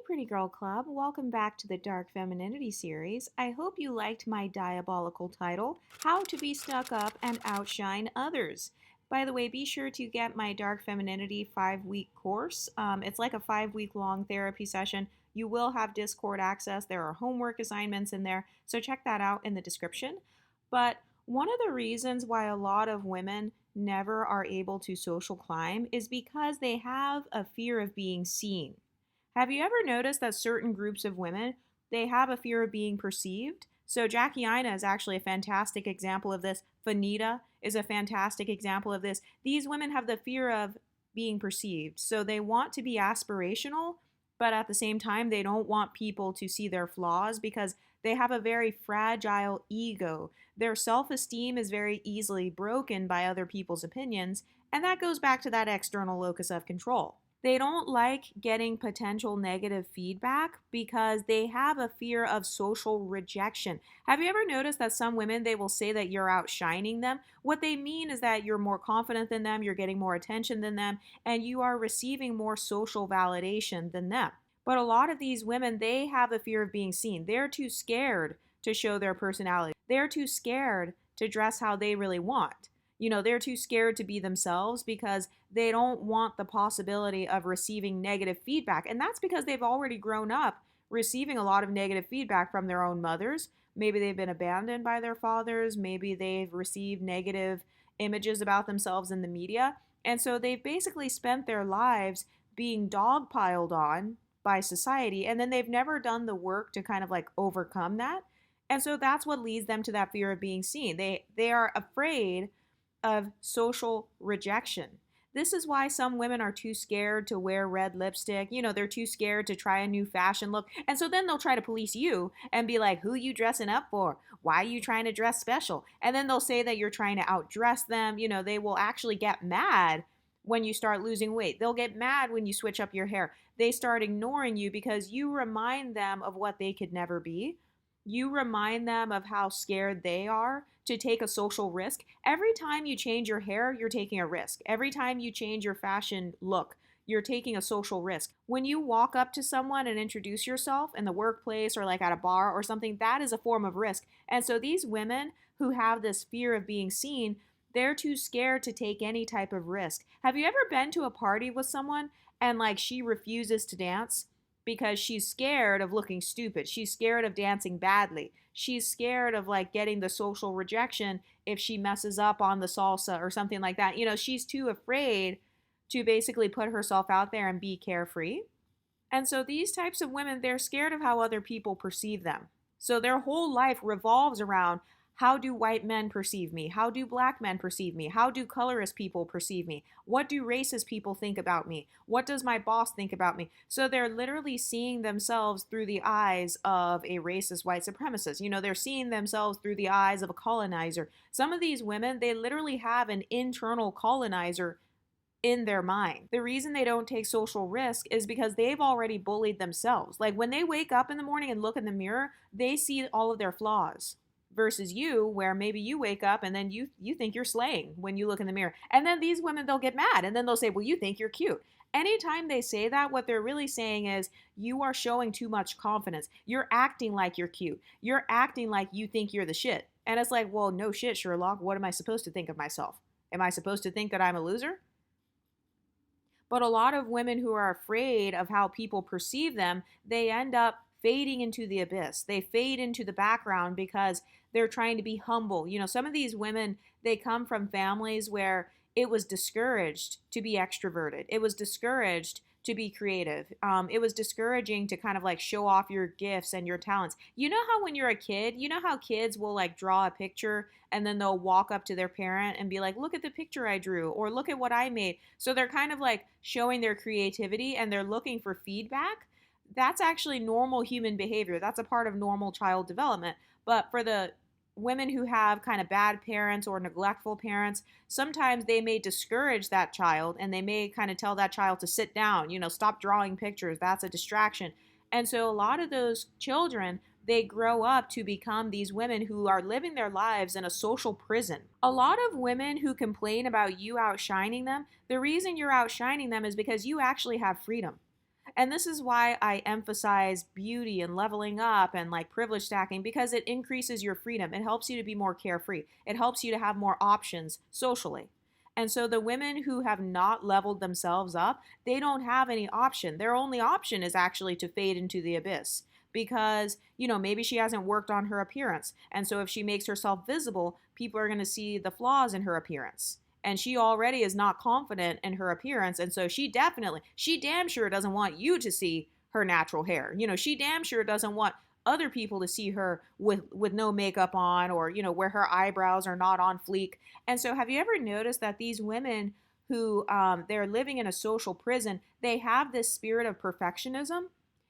Pretty Girl Club. Welcome back to the Dark Femininity series. I hope you liked my diabolical title, How to Be Stuck Up and Outshine Others. By the way, be sure to get my Dark Femininity 5-week course. It's like a 5-week long therapy session. You will have Discord access. There are homework assignments in there, so check that out in the description. But one of the reasons why a lot of women never are able to social climb is because they have a fear of being seen. Have you ever noticed that certain groups of women, they have a fear of being perceived? So Jackie Ina is actually a fantastic example of this. Fanita is a fantastic example of this. These women have the fear of being perceived. So they want to be aspirational, but at the same time, they don't want people to see their flaws because they have a very fragile ego. Their self-esteem is very easily broken by other people's opinions, and that goes back to that external locus of control. They don't like getting potential negative feedback because they have a fear of social rejection. Have you ever noticed that some women, they will say that you're outshining them? What they mean is that you're more confident than them, you're getting more attention than them, and you are receiving more social validation than them. But a lot of these women, they have a fear of being seen. They're too scared to show their personality. They're too scared to dress how they really want. They're too scared to be themselves because they don't want the possibility of receiving negative feedback. And that's because they've already grown up receiving a lot of negative feedback from their own mothers. Maybe they've been abandoned by their fathers. Maybe they've received negative images about themselves in the media. And so they've basically spent their lives being dogpiled on by society. And then they've never done the work to kind of like overcome that. And so that's what leads them to that fear of being seen. They are afraid of social rejection. This is why some women are too scared to wear red lipstick. They're too scared to try a new fashion look. And so then they'll try to police you and be like, who you dressing up for? Why are you trying to dress special? And then they'll say that you're trying to outdress them. They will actually get mad when you start losing weight. They'll get mad when you switch up your hair. They start ignoring you because you remind them of what they could never be. You remind them of how scared they are to take a social risk. Every time you change your hair, you're taking a risk. Every time you change your fashion look, you're taking a social risk. When you walk up to someone and introduce yourself in the workplace or like at a bar or something, that is a form of risk. And so these women who have this fear of being seen, they're too scared to take any type of risk. Have you ever been to a party with someone and like she refuses to dance because she's scared of looking stupid? She's scared of dancing badly. She's scared of like getting the social rejection if she messes up on the salsa or something like that. She's too afraid to basically put herself out there and be carefree. And so these types of women, they're scared of how other people perceive them. So their whole life revolves around, how do white men perceive me? How do black men perceive me? How do colorist people perceive me? What do racist people think about me? What does my boss think about me? So they're literally seeing themselves through the eyes of a racist white supremacist. They're seeing themselves through the eyes of a colonizer. Some of these women, they literally have an internal colonizer in their mind. The reason they don't take social risk is because they've already bullied themselves. Like when they wake up in the morning and look in the mirror, they see all of their flaws. Versus you, where maybe you wake up and then you think you're slaying when you look in the mirror. And then these women, they'll get mad and then they'll say, well, you think you're cute. Anytime they say that, what they're really saying is, you are showing too much confidence. You're acting like you're cute. You're acting like you think you're the shit. And it's like, well, no shit, Sherlock. What am I supposed to think of myself? Am I supposed to think that I'm a loser? But a lot of women who are afraid of how people perceive them, they end up fading into the abyss. They fade into the background because they're trying to be humble. Some of these women, they come from families where it was discouraged to be extroverted. It was discouraged to be creative. It was discouraging to kind of like show off your gifts and your talents. You know how when you're a kid, you know how kids will like draw a picture and then they'll walk up to their parent and be like, look at the picture I drew, or look at what I made. So they're kind of like showing their creativity and they're looking for feedback. That's actually normal human behavior. That's a part of normal child development. But for the women who have kind of bad parents or neglectful parents, sometimes they may discourage that child and they may kind of tell that child to sit down, stop drawing pictures. That's a distraction. And so a lot of those children, they grow up to become these women who are living their lives in a social prison. A lot of women who complain about you outshining them, the reason you're outshining them is because you actually have freedom. And this is why I emphasize beauty and leveling up and like privilege stacking, because it increases your freedom. It helps you to be more carefree. It helps you to have more options socially. And so the women who have not leveled themselves up, they don't have any option. Their only option is actually to fade into the abyss because, maybe she hasn't worked on her appearance. And so if she makes herself visible, people are going to see the flaws in her appearance, and she already is not confident in her appearance, and so she damn sure doesn't want you to see her natural hair. She damn sure doesn't want other people to see her with no makeup on, or where her eyebrows are not on fleek. And so have you ever noticed that these women who they're living in a social prison, they have this spirit of perfectionism?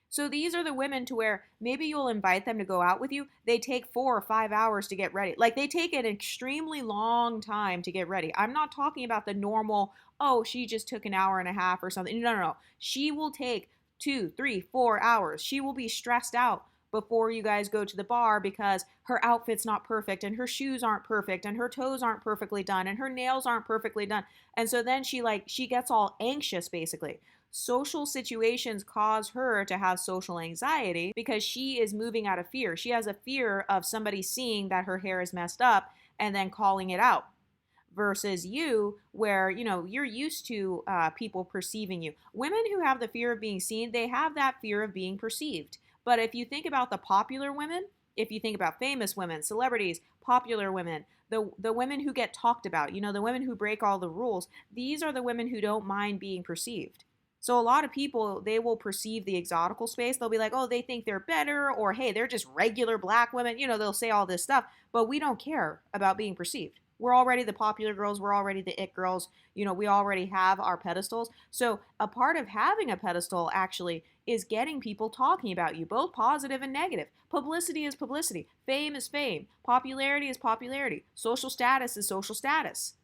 So these are the women to where maybe you'll invite them to go out with you. They take 4 or 5 hours to get ready. Like they take an extremely long time to get ready. I'm not talking about the normal, oh, she just took an hour and a half or something. No, no, no. She will take 2, 3, 4 hours. She will be stressed out before you guys go to the bar because her outfit's not perfect and her shoes aren't perfect and her toes aren't perfectly done and her nails aren't perfectly done. And so then she gets all anxious basically. Social situations cause her to have social anxiety because she is moving out of fear. She has a fear of somebody seeing that her hair is messed up and then calling it out. Versus you, where you're used to people perceiving you. Women who have the fear of being seen, they have that fear of being perceived. But if you think about the popular women, if you think about famous women, celebrities, popular women, the women who get talked about, the women who break all the rules, these are the women who don't mind being perceived. So a lot of people, they will perceive the exotical space. They'll be like, oh, they think they're better, or hey, they're just regular black women. They'll say all this stuff, but we don't care about being perceived. We're already the popular girls. We're already the it girls. We already have our pedestals. So a part of having a pedestal actually is getting people talking about you, both positive and negative. Publicity is publicity. Fame is fame. Popularity is popularity. Social status is social status.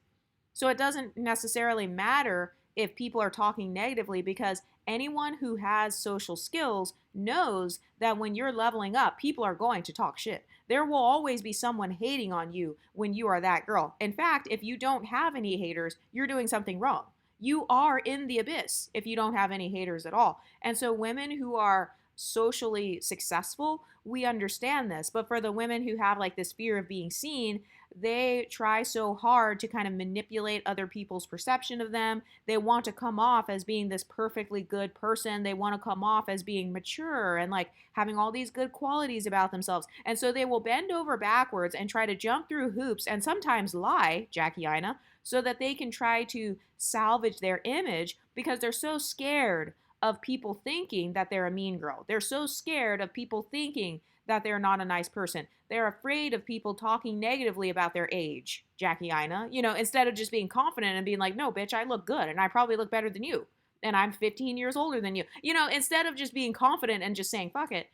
So it doesn't necessarily matter if people are talking negatively, because anyone who has social skills knows that when you're leveling up, people are going to talk shit. There will always be someone hating on you when you are that girl. In fact, if you don't have any haters, you're doing something wrong. You are in the abyss if you don't have any haters at all. And so women who are socially successful, we understand this. But for the women who have like this fear of being seen, they try so hard to kind of manipulate other people's perception of them. They want to come off as being this perfectly good person. They want to come off as being mature and like having all these good qualities about themselves. And so they will bend over backwards and try to jump through hoops and sometimes lie, Jackie Ina, so that they can try to salvage their image because they're so scared of people thinking that they're a mean girl. They're so scared of people thinking that they're not a nice person. They're afraid of people talking negatively about their age, Jackie Ina, instead of just being confident and being like, no, bitch, I look good and I probably look better than you. And I'm 15 years older than you. Instead of just being confident and just saying, fuck it,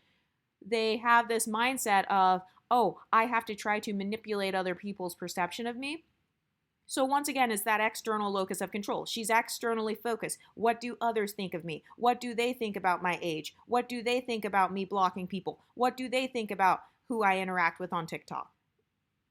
they have this mindset of, oh, I have to try to manipulate other people's perception of me. So once again, it's that external locus of control. She's externally focused. What do others think of me? What do they think about my age? What do they think about me blocking people? What do they think about who I interact with on TikTok?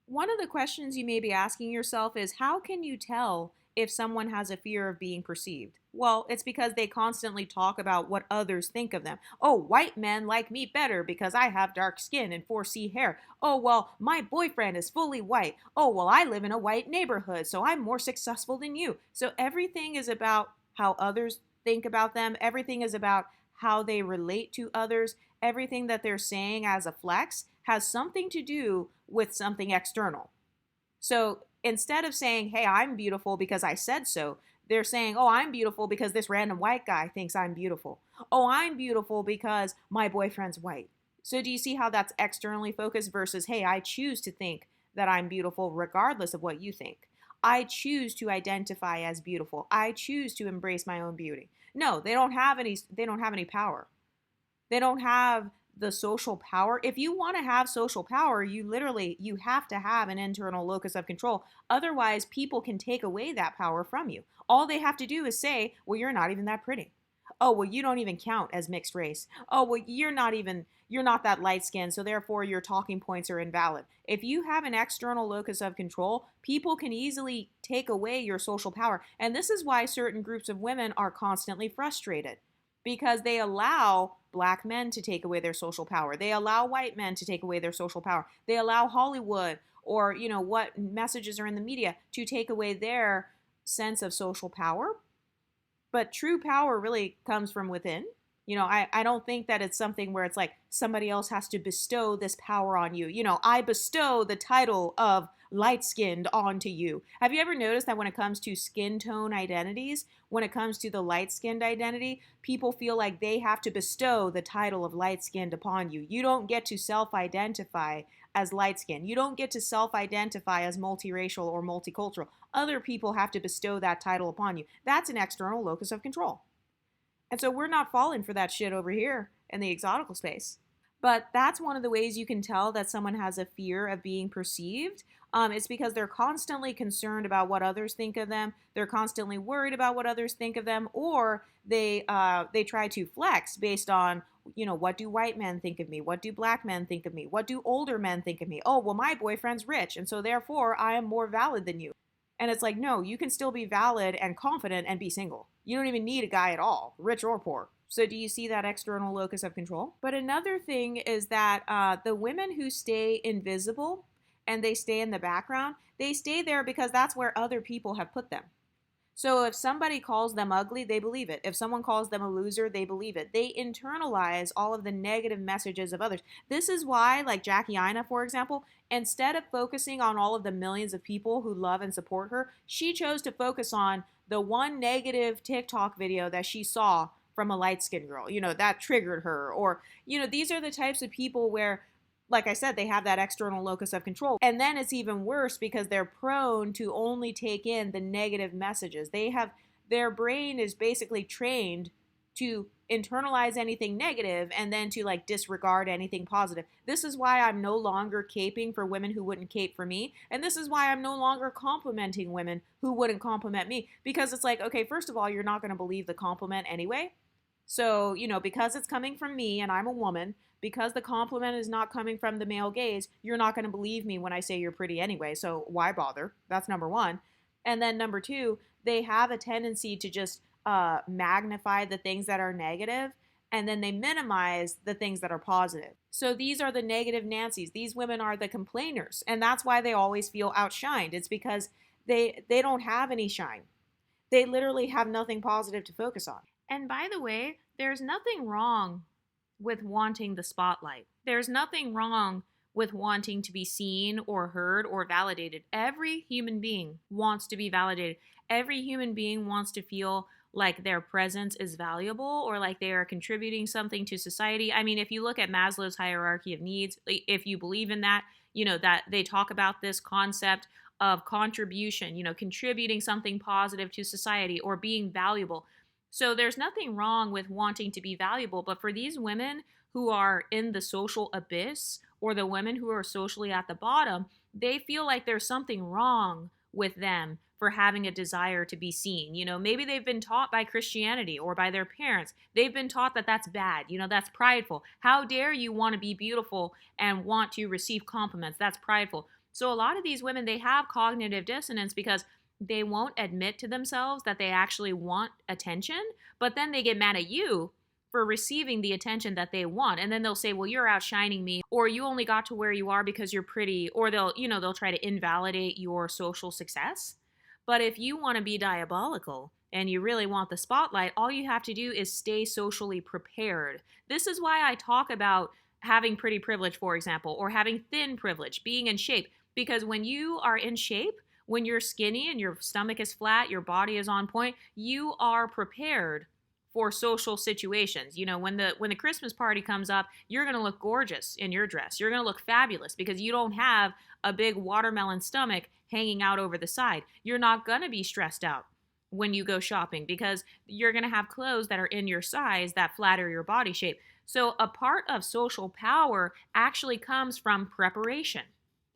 One of the questions you may be asking yourself is, how can you tell if someone has a fear of being perceived? Well, it's because they constantly talk about what others think of them. Oh, white men like me better because I have dark skin and 4C hair. Oh, well, my boyfriend is fully white. Oh, well, I live in a white neighborhood, so I'm more successful than you. So everything is about how others think about them. Everything is about how they relate to others. Everything that they're saying as a flex has something to do with something external. So instead of saying, hey, I'm beautiful because I said so, they're saying, oh, I'm beautiful because this random white guy thinks I'm beautiful. Oh, I'm beautiful because my boyfriend's white. So do you see how that's externally focused versus, hey, I choose to think that I'm beautiful regardless of what you think. I choose to identify as beautiful. I choose to embrace my own beauty. No, they don't have any power. They don't have the social power. If you want to have social power, you have to have an internal locus of control. Otherwise, people can take away that power from you. All they have to do is say, well, you're not even that pretty. Oh, well, you don't even count as mixed race. Oh, well, you're not that light skinned, so therefore your talking points are invalid. If you have an external locus of control, people can easily take away your social power. And this is why certain groups of women are constantly frustrated. because they allow black men to take away their social power. They allow white men to take away their social power. They allow Hollywood or, what messages are in the media to take away their sense of social power. But true power really comes from within. I don't think that it's something where it's like somebody else has to bestow this power on you. I bestow the title of light skinned onto you. Have you ever noticed that when it comes to skin tone identities, when it comes to the light skinned identity, people feel like they have to bestow the title of light skinned upon you? You don't get to self identify as light skinned. You don't get to self identify as multiracial or multicultural. Other people have to bestow that title upon you. That's an external locus of control. And so we're not falling for that shit over here in the exotical space. But that's one of the ways you can tell that someone has a fear of being perceived. It's because they're constantly concerned about what others think of them. They're constantly worried about what others think of them, or they try to flex based on, what do white men think of me? What do black men think of me? What do older men think of me? Oh, well, my boyfriend's rich, and so therefore I am more valid than you. And it's like, no, you can still be valid and confident and be single. You don't even need a guy at all, rich or poor. So do you see that external locus of control? But another thing is that the women who stay invisible and they stay in the background, they stay there because that's where other people have put them. So if somebody calls them ugly, they believe it. If someone calls them a loser, they believe it. They internalize all of the negative messages of others. This is why, like Jackie Ina, for example, instead of focusing on all of the millions of people who love and support her, she chose to focus on the one negative TikTok video that she saw from a light-skinned girl. That triggered her. Or, these are the types of people where, like I said, they have that external locus of control. And then it's even worse because they're prone to only take in the negative messages. Their brain is basically trained to internalize anything negative and then to disregard anything positive. This is why I'm no longer caping for women who wouldn't cape for me. And this is why I'm no longer complimenting women who wouldn't compliment me. Because it's like, okay, first of all, you're not going to believe the compliment anyway. So, because it's coming from me and I'm a woman, because the compliment is not coming from the male gaze, you're not going to believe me when I say you're pretty anyway. So why bother? That's number one. And then number two, they have a tendency to just magnify the things that are negative, and then they minimize the things that are positive. So these are the negative Nancys. These women are the complainers. And that's why they always feel outshined. It's because they don't have any shine. They literally have nothing positive to focus on. And by the way, there's nothing wrong with wanting the spotlight. There's nothing wrong with wanting to be seen or heard or validated. Every human being wants to be validated. Every human being wants to feel like their presence is valuable or like they are contributing something to society. I mean, if you look at Maslow's hierarchy of needs, if you believe in that, that they talk about this concept of contribution, contributing something positive to society or being valuable. So there's nothing wrong with wanting to be valuable, but for these women who are in the social abyss or the women who are socially at the bottom, they feel like there's something wrong with them for having a desire to be seen. Maybe they've been taught by Christianity or by their parents. They've been taught that that's bad. That's prideful. How dare you want to be beautiful and want to receive compliments? That's prideful. So a lot of these women, they have cognitive dissonance because they won't admit to themselves that they actually want attention, but then they get mad at you for receiving the attention that they want. And then they'll say, well, you're outshining me, or you only got to where you are because you're pretty, or they'll try to invalidate your social success. But if you want to be diabolical and you really want the spotlight, all you have to do is stay socially prepared. This is why I talk about having pretty privilege, for example, or having thin privilege, being in shape. Because when you are in shape, when you're skinny and your stomach is flat, your body is on point, you are prepared for social situations. When the Christmas party comes up, you're going to look gorgeous in your dress. You're going to look fabulous because you don't have a big watermelon stomach hanging out over the side. You're not going to be stressed out when you go shopping because you're going to have clothes that are in your size that flatter your body shape. So a part of social power actually comes from preparation.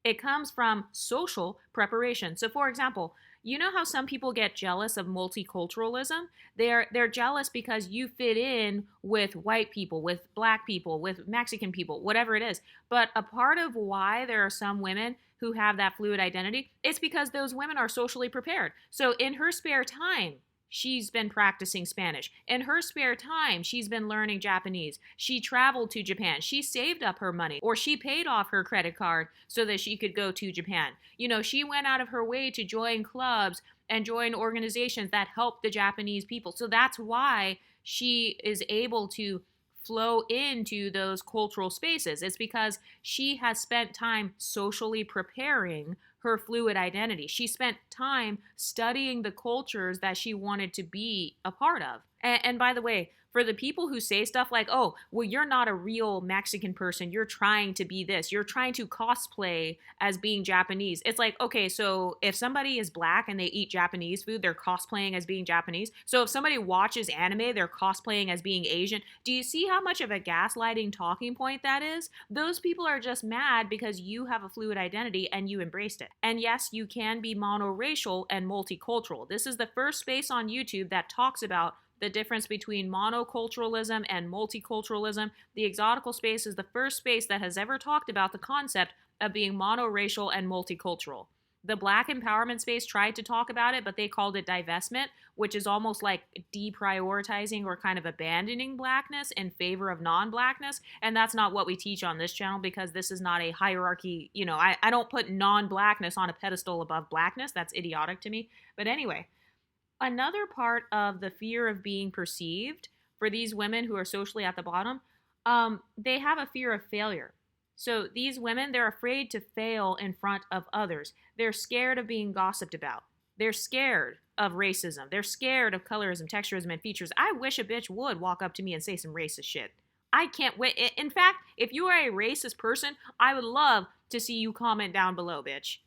It comes from social preparation. So for example, you know how some people get jealous of multiculturalism? They're jealous because you fit in with white people, with black people, with Mexican people, whatever it is. But a part of why there are some women who have that fluid identity, it's because those women are socially prepared. So in her spare time, she's been practicing Spanish. In her spare time, she's been learning Japanese. She traveled to Japan. She saved up her money, or she paid off her credit card so that she could go to Japan. She went out of her way to join clubs and join organizations that help the Japanese people. So that's why she is able to flow into those cultural spaces. It's because she has spent time socially preparing her fluid identity. She spent time studying the cultures that she wanted to be a part of. And by the way, for the people who say stuff like, oh, well, you're not a real Mexican person, you're trying to be this, you're trying to cosplay as being Japanese. It's like, okay, so if somebody is black and they eat Japanese food, they're cosplaying as being Japanese. So if somebody watches anime, they're cosplaying as being Asian. Do you see how much of a gaslighting talking point that is? Those people are just mad because you have a fluid identity and you embraced it. And yes, you can be monoracial and multicultural. This is the first space on YouTube that talks about the difference between monoculturalism and multiculturalism. The Exotical space is the first space that has ever talked about the concept of being monoracial and multicultural. The Black empowerment space tried to talk about it, but they called it divestment, which is almost like deprioritizing or kind of abandoning Blackness in favor of non-Blackness. And that's not what we teach on this channel, because this is not a hierarchy. I don't put non-Blackness on a pedestal above Blackness. That's idiotic to me. But anyway, another part of the fear of being perceived for these women who are socially at the bottom, they have a fear of failure. So these women, they're afraid to fail in front of others. They're scared of being gossiped about. They're scared of racism. They're scared of colorism, texturism, and features. I wish a bitch would walk up to me and say some racist shit. I can't wait. In fact, if you are a racist person, I would love to see you comment down below, bitch.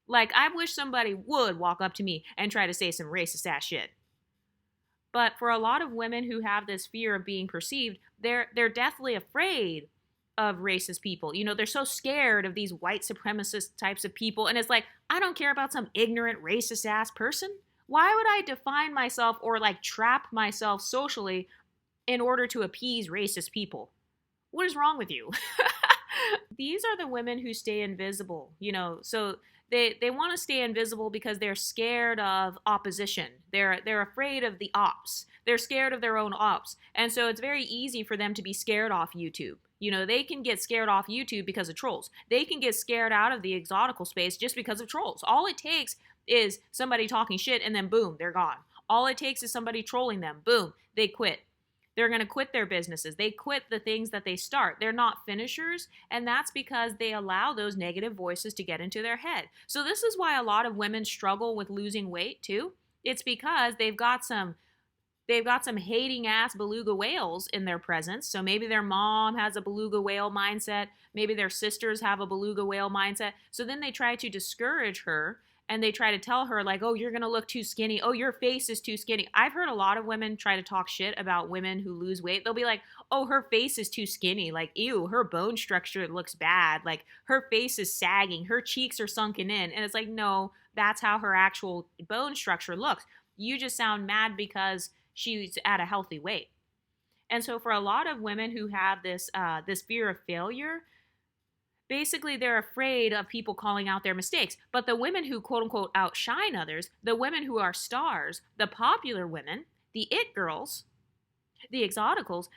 Like, I wish somebody would walk up to me and try to say some racist ass shit. But for a lot of women who have this fear of being perceived, they're deathly afraid of racist people. They're so scared of these white supremacist types of people. And it's like, I don't care about some ignorant racist ass person. Why would I define myself or like trap myself socially in order to appease racist people? What is wrong with you? These are the women who stay invisible, so they want to stay invisible because they're scared of opposition. They're afraid of the ops. They're scared of their own ops. And so it's very easy for them to be scared off YouTube. They can get scared off YouTube because of trolls. They can get scared out of the Exotical space just because of trolls. All it takes is somebody talking shit and then boom, they're gone. All it takes is somebody trolling them. Boom, they quit. They're going to quit their businesses. They quit the things that they start. They're not finishers, and that's because they allow those negative voices to get into their head. So this is why a lot of women struggle with losing weight too. It's because they've got some hating ass beluga whales in their presence. So maybe their mom has a beluga whale mindset. Maybe their sisters have a beluga whale mindset. So then they try to discourage her. And they try to tell her like, oh, you're going to look too skinny. Oh, your face is too skinny. I've heard a lot of women try to talk shit about women who lose weight. They'll be like, oh, her face is too skinny. Like, ew, her bone structure looks bad. Like, her face is sagging. Her cheeks are sunken in. And it's like, no, that's how her actual bone structure looks. You just sound mad because she's at a healthy weight. And so for a lot of women who have this fear of failure, basically, they're afraid of people calling out their mistakes. But the women who, quote unquote, outshine others, the women who are stars, the popular women, the it girls, the exoticals,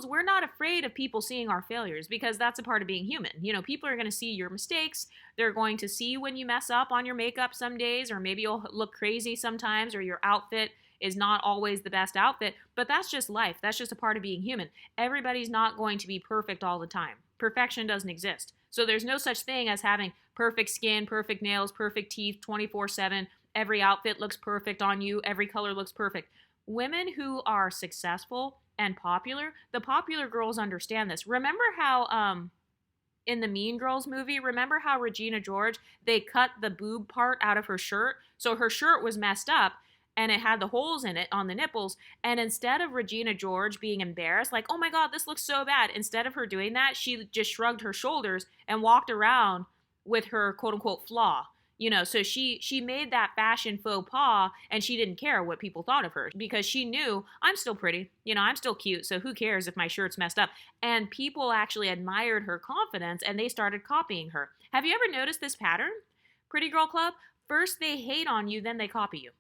we're not afraid of people seeing our failures because that's a part of being human. People are going to see your mistakes. They're going to see when you mess up on your makeup some days, or maybe you'll look crazy sometimes, or your outfit is not always the best outfit. But that's just life. That's just a part of being human. Everybody's not going to be perfect all the time. Perfection doesn't exist. So there's no such thing as having perfect skin, perfect nails, perfect teeth, 24/7. Every outfit looks perfect on you. Every color looks perfect. Women who are successful and popular, the popular girls understand this. Remember how in the Mean Girls movie, remember how Regina George, they cut the boob part out of her shirt? So her shirt was messed up and it had the holes in it on the nipples. And instead of Regina George being embarrassed, like, oh my God, this looks so bad, instead of her doing that, she just shrugged her shoulders and walked around with her quote unquote flaw. So she made that fashion faux pas, and she didn't care what people thought of her because she knew, I'm still pretty, I'm still cute, so who cares if my shirt's messed up? And people actually admired her confidence and they started copying her. Have you ever noticed this pattern? Pretty Girl Club, first they hate on you, then they copy you.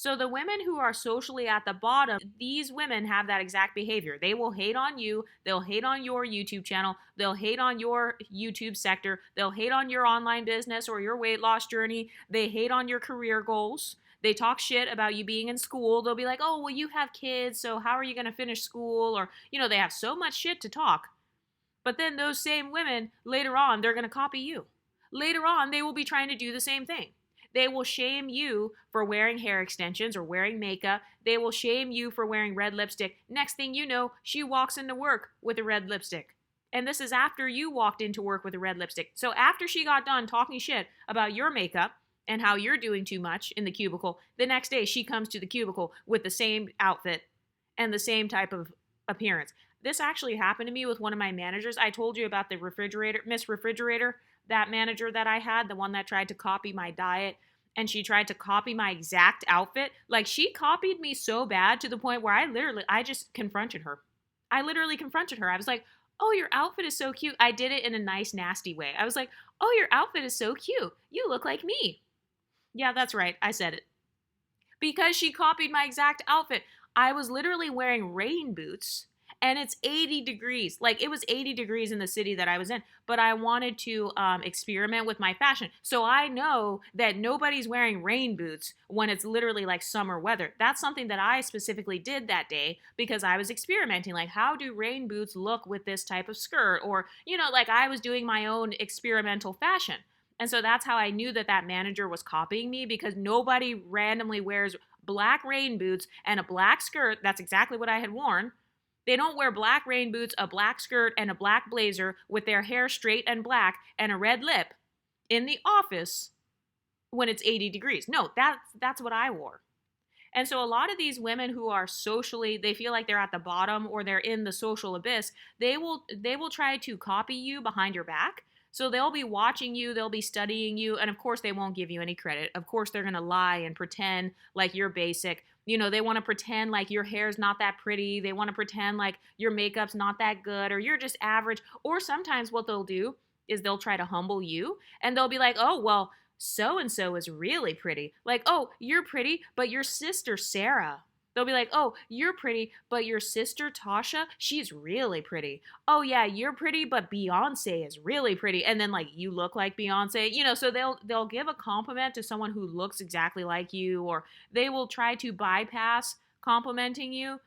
So the women who are socially at the bottom, these women have that exact behavior. They will hate on you. They'll hate on your YouTube channel. They'll hate on your YouTube sector. They'll hate on your online business or your weight loss journey. They hate on your career goals. They talk shit about you being in school. They'll be like, oh, well, you have kids, so how are you going to finish school? Or, they have so much shit to talk. But then those same women, later on, they're going to copy you. Later on, they will be trying to do the same thing. They will shame you for wearing hair extensions or wearing makeup. They will shame you for wearing red lipstick. Next thing you know, she walks into work with a red lipstick. And this is after you walked into work with a red lipstick. So after she got done talking shit about your makeup and how you're doing too much in the cubicle, the next day she comes to the cubicle with the same outfit and the same type of appearance. This actually happened to me with one of my managers. I told you about the Miss Refrigerator, that manager that I had, the one that tried to copy my diet, and she tried to copy my exact outfit. Like, she copied me so bad to the point where I just confronted her. I literally confronted her. I was like, oh, your outfit is so cute. I did it in a nice, nasty way. I was like, oh, your outfit is so cute. You look like me. Yeah, that's right. I said it. Because she copied my exact outfit. I was literally wearing rain boots. And it's 80 degrees. Like, it was 80 degrees in the city that I was in. But I wanted to experiment with my fashion. So I know that nobody's wearing rain boots when it's literally like summer weather. That's something that I specifically did that day because I was experimenting. Like, how do rain boots look with this type of skirt? Or, like, I was doing my own experimental fashion. And so that's how I knew that that manager was copying me, because nobody randomly wears black rain boots and a black skirt. That's exactly what I had worn. They don't wear black rain boots, a black skirt, and a black blazer with their hair straight and black and a red lip in the office when it's 80 degrees. No, that's what I wore. And so a lot of these women who are socially, they feel like they're at the bottom or they're in the social abyss, they will try to copy you behind your back. So they'll be watching you, they'll be studying you, and of course they won't give you any credit. Of course they're going to lie and pretend like you're basic. They want to pretend like your hair's not that pretty. They want to pretend like your makeup's not that good, or you're just average. Or sometimes what they'll do is they'll try to humble you, and they'll be like, oh, well, so-and-so is really pretty. Like, oh, you're pretty, but your sister Sarah. They'll be like, oh, you're pretty, but your sister Tasha, she's really pretty. Oh yeah, you're pretty, but Beyonce is really pretty. And then, like, you look like Beyonce, so they'll give a compliment to someone who looks exactly like you, or they will try to bypass complimenting you.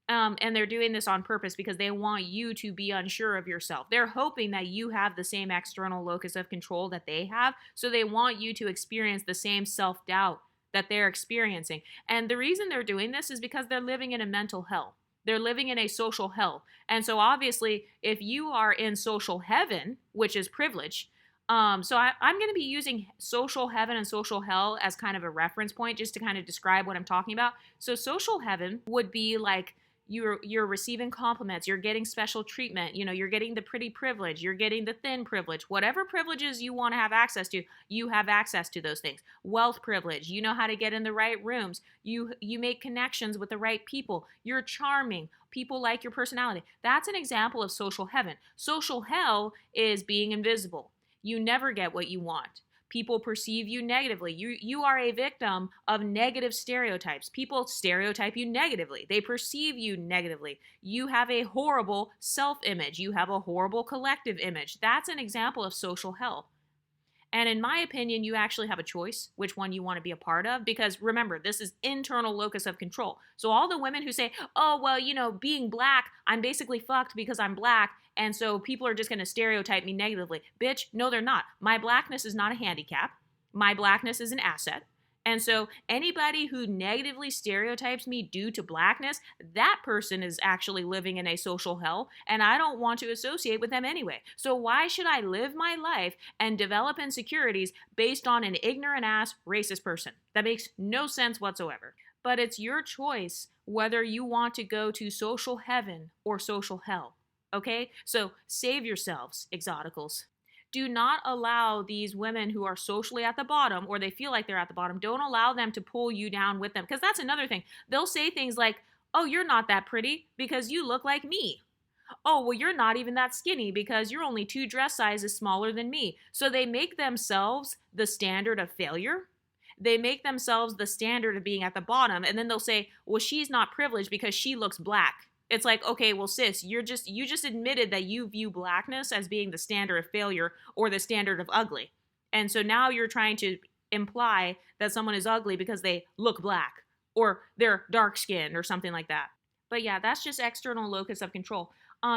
And they're doing this on purpose because they want you to be unsure of yourself. They're hoping that you have the same external locus of control that they have. So they want you to experience the same self-doubt that they're experiencing. And the reason they're doing this is because they're living in a mental hell. They're living in a social hell. And so obviously, if you are in social heaven, which is privilege, I'm going to be using social heaven and social hell as kind of a reference point just to kind of describe what I'm talking about. So social heaven would be like, you're receiving compliments, you're getting special treatment, you're getting the pretty privilege, you're getting the thin privilege, whatever privileges you want to have access to, you have access to those things. Wealth privilege, you know how to get in the right rooms, you make connections with the right people, you're charming, people like your personality. That's an example of social heaven. Social hell is being invisible. You never get what you want. People perceive you negatively. You are a victim of negative stereotypes. People stereotype you negatively. They perceive you negatively. You have a horrible self-image. You have a horrible collective image. That's an example of social hell. And in my opinion, you actually have a choice which one you want to be a part of, because remember, this is internal locus of control. So all the women who say, oh, well, being black, I'm basically fucked because I'm black, and so people are just going to stereotype me negatively. Bitch, no, they're not. My blackness is not a handicap. My blackness is an asset. And so anybody who negatively stereotypes me due to blackness, that person is actually living in a social hell, and I don't want to associate with them anyway. So why should I live my life and develop insecurities based on an ignorant-ass racist person? That makes no sense whatsoever. But it's your choice whether you want to go to social heaven or social hell. Okay? So save yourselves, Exoticals. Do not allow these women who are socially at the bottom, or they feel like they're at the bottom, don't allow them to pull you down with them. Because that's another thing. They'll say things like, oh, you're not that pretty because you look like me. Oh, well, you're not even that skinny because you're only 2 dress sizes smaller than me. So they make themselves the standard of failure. They make themselves the standard of being at the bottom, and then they'll say, well, she's not privileged because she looks black. It's like, okay, well, sis, you just admitted that you view blackness as being the standard of failure or the standard of ugly. And so now you're trying to imply that someone is ugly because they look black or they're dark skinned or something like that. But yeah, that's just external locus of control.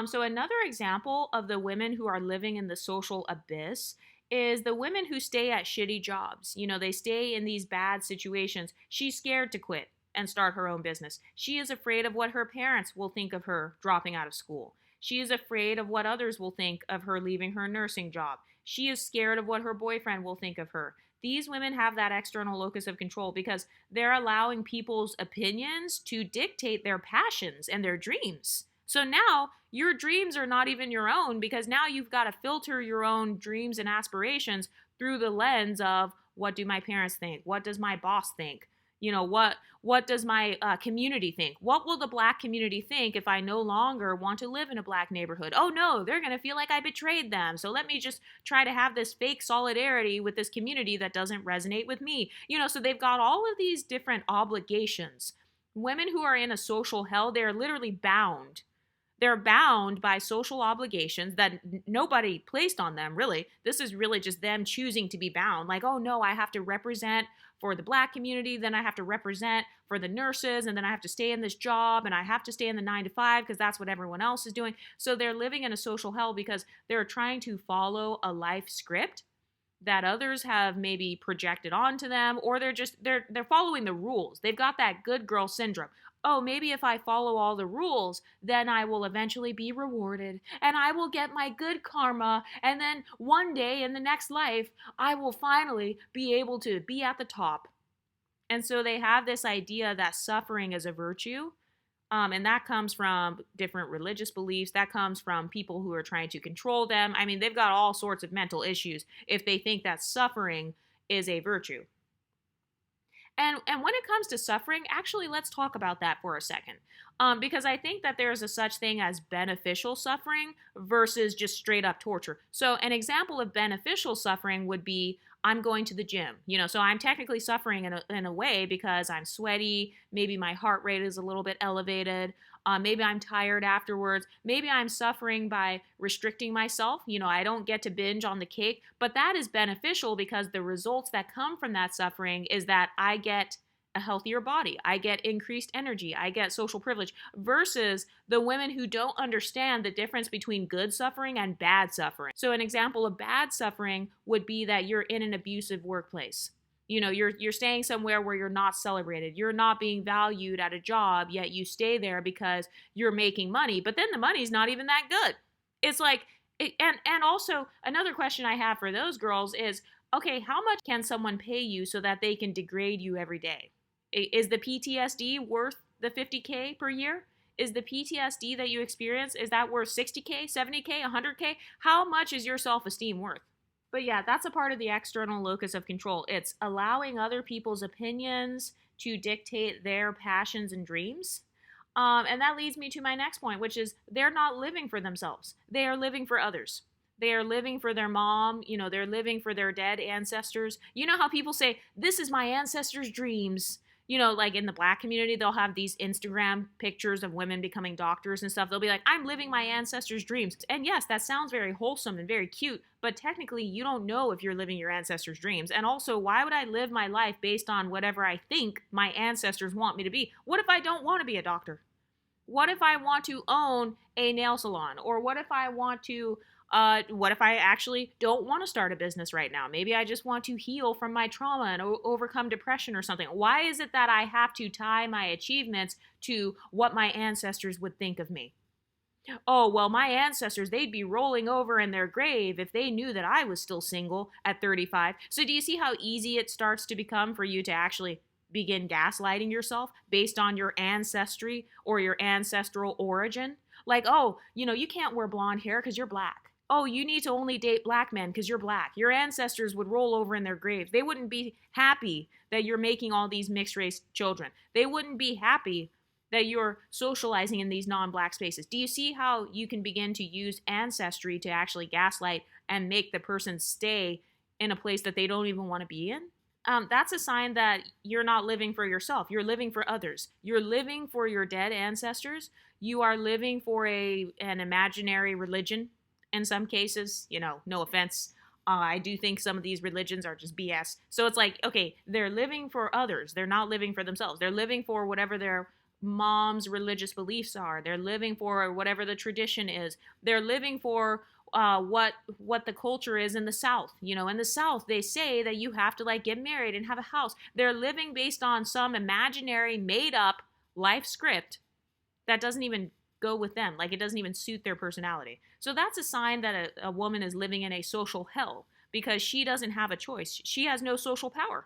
So another example of the women who are living in the social abyss is the women who stay at shitty jobs. You know, they stay in these bad situations. She's scared to quit and start her own business. She is afraid of what her parents will think of her dropping out of school. She is afraid of what others will think of her leaving her nursing job. She is scared of what her boyfriend will think of her. These women have that external locus of control because they're allowing people's opinions to dictate their passions and their dreams. So now your dreams are not even your own because now you've got to filter your own dreams and aspirations through the lens of what do my parents think? What does my boss think? You know, what does my community think? What will the black community think if I no longer want to live in a black neighborhood? Oh no, they're going to feel like I betrayed them. So let me just try to have this fake solidarity with this community that doesn't resonate with me. You know, so they've got all of these different obligations. Women who are in a social hell, they're literally bound. They're bound by social obligations that nobody placed on them, really. This is really just them choosing to be bound. Like, oh no, I have to represent for the black community, then I have to represent for the nurses, and then I have to stay in this job, and I have to stay in the 9 to 5 because that's what everyone else is doing. So they're living in a social hell because they're trying to follow a life script that others have maybe projected onto them, or they're following the rules. They've got that good girl syndrome. Oh, maybe if I follow all the rules, then I will eventually be rewarded and I will get my good karma. And then one day in the next life, I will finally be able to be at the top. And so they have this idea that suffering is a virtue. And that comes from different religious beliefs. That comes from people who are trying to control them. I mean, they've got all sorts of mental issues if they think that suffering is a virtue. And when it comes to suffering, actually, let's talk about that for a second. Because I think that there's a such thing as beneficial suffering versus just straight up torture. So an example of beneficial suffering would be I'm going to the gym. You know, so I'm technically suffering in a way because I'm sweaty. Maybe my heart rate is a little bit elevated. Maybe I'm tired afterwards. Maybe I'm suffering by restricting myself. You know, I don't get to binge on the cake, but that is beneficial because the results that come from that suffering is that I get a healthier body. I get increased energy. I get social privilege versus the women who don't understand the difference between good suffering and bad suffering. So an example of bad suffering would be that you're in an abusive workplace. You know, you're staying somewhere where you're not celebrated. You're not being valued at a job, yet you stay there because you're making money. But then the money's not even that good. It's like, and also another question I have for those girls is, okay, how much can someone pay you so that they can degrade you every day? Is the PTSD worth the 50K per year? Is the PTSD that you experience, is that worth 60K, 70K, 100K? How much is your self-esteem worth? But yeah, that's a part of the external locus of control. It's allowing other people's opinions to dictate their passions and dreams. And that leads me to my next point, which is they're not living for themselves. They are living for others. They are living for their mom. You know, they're living for their dead ancestors. You know how people say, this is my ancestors' dreams. You know, like in the black community, they'll have these Instagram pictures of women becoming doctors and stuff. They'll be like, I'm living my ancestors' dreams. And yes, that sounds very wholesome and very cute, but technically you don't know if you're living your ancestors' dreams. And also, why would I live my life based on whatever I think my ancestors want me to be? What if I don't want to be a doctor? What if I want to own a nail salon? Or what if I want to what if I actually don't want to start a business right now? Maybe I just want to heal from my trauma and overcome depression or something. Why is it that I have to tie my achievements to what my ancestors would think of me? Oh, well, my ancestors, they'd be rolling over in their grave if they knew that I was still single at 35. So do you see how easy it starts to become for you to actually begin gaslighting yourself based on your ancestry or your ancestral origin? Like, oh, you know, you can't wear blonde hair because you're black. Oh, you need to only date black men because you're black. Your ancestors would roll over in their graves. They wouldn't be happy that you're making all these mixed race children. They wouldn't be happy that you're socializing in these non-black spaces. Do you see how you can begin to use ancestry to actually gaslight and make the person stay in a place that they don't even want to be in? That's a sign that you're not living for yourself. You're living for others. You're living for your dead ancestors. You are living for an imaginary religion. In some cases, no offense. I do think some of these religions are just BS. So it's like, okay, they're living for others. They're not living for themselves. They're living for whatever their mom's religious beliefs are. They're living for whatever the tradition is. They're living for what the culture is in the South. In the South, they say that you have to like get married and have a house. They're living based on some imaginary, made up life script that doesn't even go with them. Like it doesn't even suit their personality. So that's a sign that a woman is living in a social hell because she doesn't have a choice. She has no social power.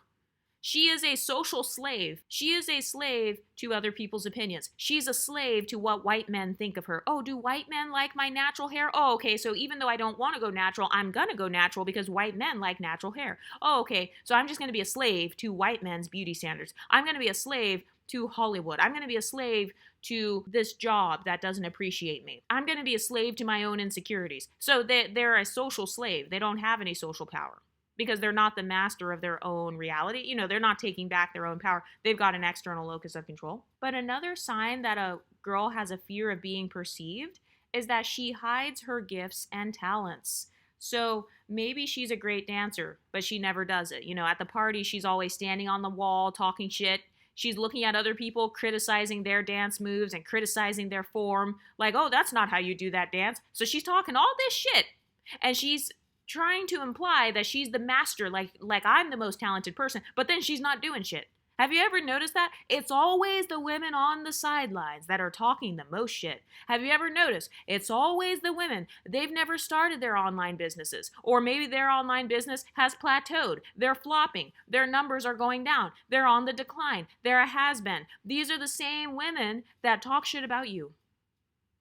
She is a social slave. She is a slave to other people's opinions. She's a slave to what white men think of her. Oh, do white men like my natural hair? Oh, okay, so even though I don't want to go natural, I'm going to go natural because white men like natural hair. Oh, okay, so I'm just going to be a slave to white men's beauty standards. I'm going to be a slave to Hollywood. I'm going to be a slave to this job that doesn't appreciate me. I'm going to be a slave to my own insecurities. So they're a social slave. They don't have any social power, because they're not the master of their own reality. They're not taking back their own power. They've got an external locus of control. But another sign that a girl has a fear of being perceived is that she hides her gifts and talents. So maybe she's a great dancer, but she never does it. At the party, she's always standing on the wall, talking shit. She's looking at other people, criticizing their dance moves and criticizing their form. Like, oh, that's not how you do that dance. So she's talking all this shit. And she's trying to imply that she's the master, like I'm the most talented person, but then she's not doing shit. Have you ever noticed that? It's always the women on the sidelines that are talking the most shit. Have you ever noticed? It's always the women. They've never started their online businesses. Or maybe their online business has plateaued. They're flopping. Their numbers are going down. They're on the decline. They're a has-been. These are the same women that talk shit about you.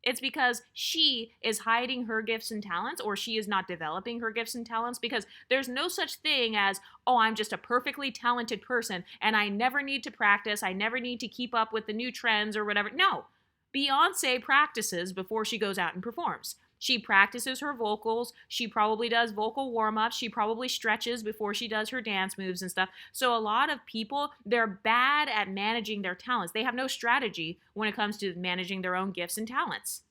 It's because she is hiding her gifts and talents, or she is not developing her gifts and talents, because there's no such thing as, oh, I'm just a perfectly talented person and I never need to practice. I never need to keep up with the new trends or whatever. No. Beyonce practices before she goes out and performs. She practices her vocals. She probably does vocal warm-ups. She probably stretches before she does her dance moves and stuff. So a lot of people, they're bad at managing their talents. They have no strategy when it comes to managing their own gifts and talents.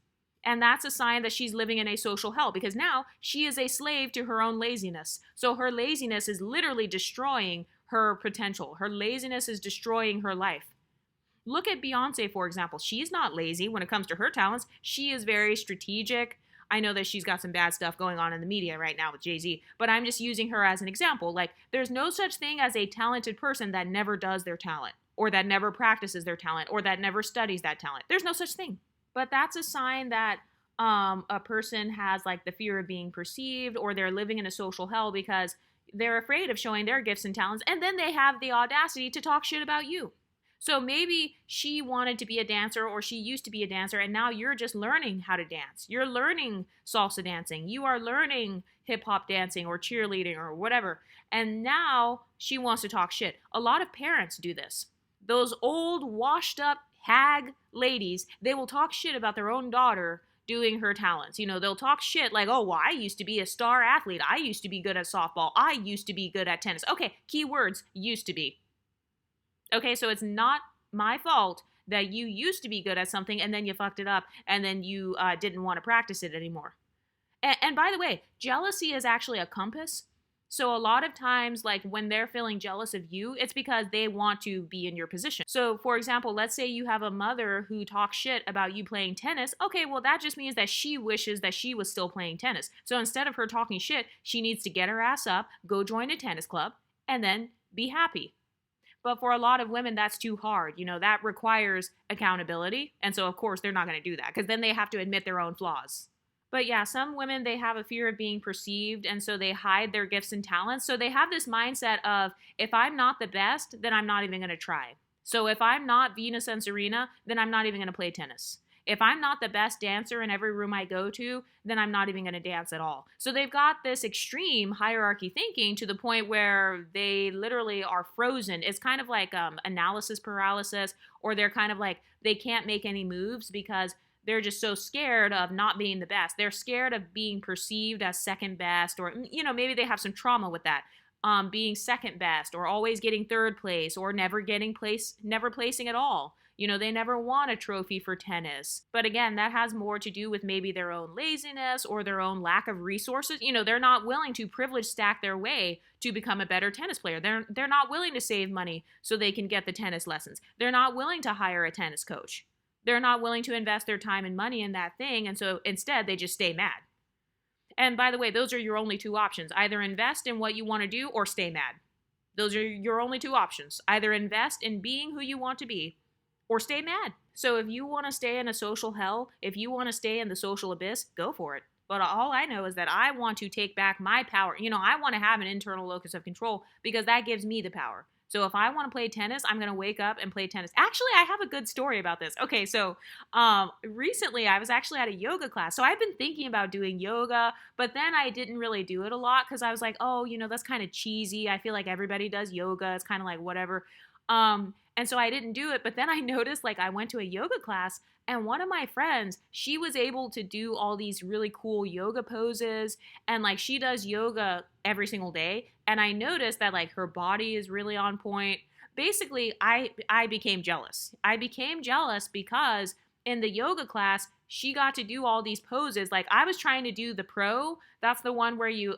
And that's a sign that she's living in a social hell, because now she is a slave to her own laziness. So her laziness is literally destroying her potential. Her laziness is destroying her life. Look at Beyonce, for example. She's not lazy when it comes to her talents. She is very strategic. I know that she's got some bad stuff going on in the media right now with Jay-Z, but I'm just using her as an example. Like, there's no such thing as a talented person that never does their talent, or that never practices their talent, or that never studies that talent. There's no such thing. But that's a sign that a person has like the fear of being perceived, or they're living in a social hell because they're afraid of showing their gifts and talents, and then they have the audacity to talk shit about you. So maybe she wanted to be a dancer, or she used to be a dancer, and now you're just learning how to dance. You're learning salsa dancing. You are learning hip hop dancing or cheerleading or whatever. And now she wants to talk shit. A lot of parents do this. Those old washed up hag ladies, they will talk shit about their own daughter doing her talents. They'll talk shit like, oh, well, I used to be a star athlete. I used to be good at softball. I used to be good at tennis. Okay, keywords, used to be. Okay, so it's not my fault that you used to be good at something and then you fucked it up and then you didn't want to practice it anymore. And by the way, jealousy is actually a compass. So a lot of times, like when they're feeling jealous of you, it's because they want to be in your position. So for example, let's say you have a mother who talks shit about you playing tennis. Okay, well that just means that she wishes that she was still playing tennis. So instead of her talking shit, she needs to get her ass up, go join a tennis club, and then be happy. But for a lot of women, that's too hard. That requires accountability. And so, of course, they're not going to do that because then they have to admit their own flaws. But yeah, some women, they have a fear of being perceived, and so they hide their gifts and talents. So they have this mindset of, if I'm not the best, then I'm not even going to try. So if I'm not Venus and Serena, then I'm not even going to play tennis. If I'm not the best dancer in every room I go to, then I'm not even going to dance at all. So they've got this extreme hierarchy thinking to the point where they literally are frozen. It's kind of like analysis paralysis, or they're kind of like, they can't make any moves because they're just so scared of not being the best. They're scared of being perceived as second best, or, maybe they have some trauma with that. being second best or always getting third place or never placing at all. They never won a trophy for tennis. But again, that has more to do with maybe their own laziness or their own lack of resources. They're not willing to privilege stack their way to become a better tennis player. They're not willing to save money so they can get the tennis lessons. They're not willing to hire a tennis coach. They're not willing to invest their time and money in that thing, and so instead they just stay mad. And by the way, those are your only two options. Either invest in what you want to do or stay mad. Those are your only two options. Either invest in being who you want to be or stay mad. So if you want to stay in a social hell, if you want to stay in the social abyss, go for it. But all I know is that I want to take back my power. I want to have an internal locus of control because that gives me the power. So if I want to play tennis, I'm going to wake up and play tennis. Actually, I have a good story about this. Okay, so recently I was actually at a yoga class. So I've been thinking about doing yoga, but then I didn't really do it a lot because I was like, oh, that's kind of cheesy. I feel like everybody does yoga. It's kind of like whatever. And so I didn't do it. But then I noticed, I went to a yoga class and one of my friends, she was able to do all these really cool yoga poses. And she does yoga every single day. And I noticed that her body is really on point. Basically, I became jealous. I became jealous because in the yoga class, she got to do all these poses. I was trying to do the pro. That's the one where you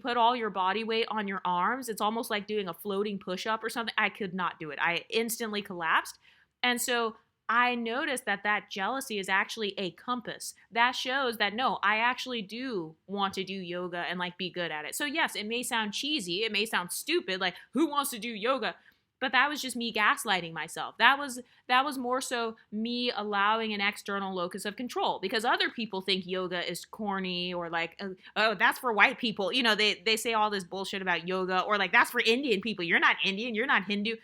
put all your body weight on your arms. It's almost like doing a floating push-up or something. I could not do it. I instantly collapsed. And so I noticed that jealousy is actually a compass. That shows that no, I actually do want to do yoga and be good at it. So yes, it may sound cheesy. It may sound stupid. Who wants to do yoga? But that was just me gaslighting myself. That was more so me allowing an external locus of control because other people think yoga is corny or oh, that's for white people. They say all this bullshit about yoga or that's for Indian people. You're not Indian. You're not Hindu.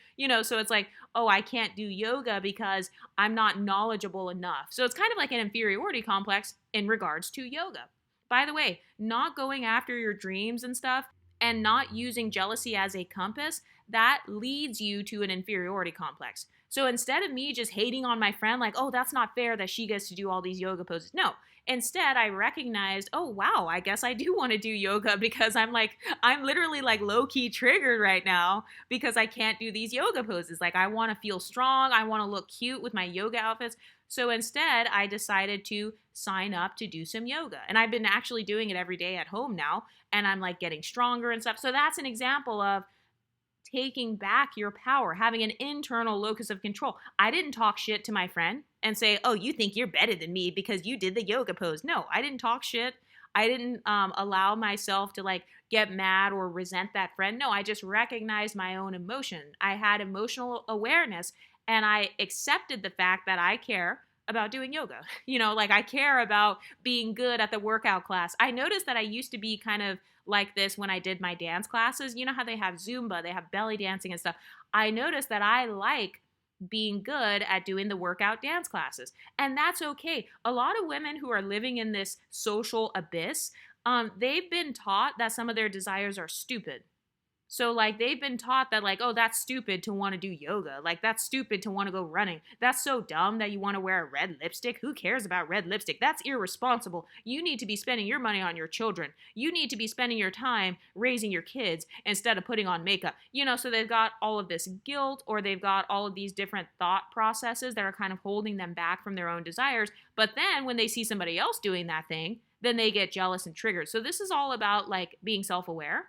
So it's oh, I can't do yoga because I'm not knowledgeable enough. So it's kind of like an inferiority complex in regards to yoga. By the way, not going after your dreams and stuff and not using jealousy as a compass, that leads you to an inferiority complex. So instead of me just hating on my friend, oh, that's not fair that she gets to do all these yoga poses. No, instead I recognized, oh, wow, I guess I do want to do yoga because I'm literally low-key triggered right now because I can't do these yoga poses. I want to feel strong. I want to look cute with my yoga outfits. So instead, I decided to sign up to do some yoga. And I've been actually doing it every day at home now. And I'm getting stronger and stuff. So that's an example of taking back your power, having an internal locus of control. I didn't talk shit to my friend and say, oh, you think you're better than me because you did the yoga pose. No, I didn't talk shit. I didn't allow myself to get mad or resent that friend. No, I just recognized my own emotion. I had emotional awareness and I accepted the fact that I care about doing yoga. I care about being good at the workout class. I noticed that I used to be kind of like this when I did my dance classes. You know how they have Zumba, they have belly dancing and stuff. I noticed that I like being good at doing the workout dance classes. And that's okay. A lot of women who are living in this social abyss, they've been taught that some of their desires are stupid. So they've been taught that oh, that's stupid to want to do yoga. That's stupid to want to go running. That's so dumb that you want to wear a red lipstick. Who cares about red lipstick? That's irresponsible. You need to be spending your money on your children. You need to be spending your time raising your kids instead of putting on makeup. So they've got all of this guilt or they've got all of these different thought processes that are kind of holding them back from their own desires. But then when they see somebody else doing that thing, then they get jealous and triggered. So this is all about being self-aware.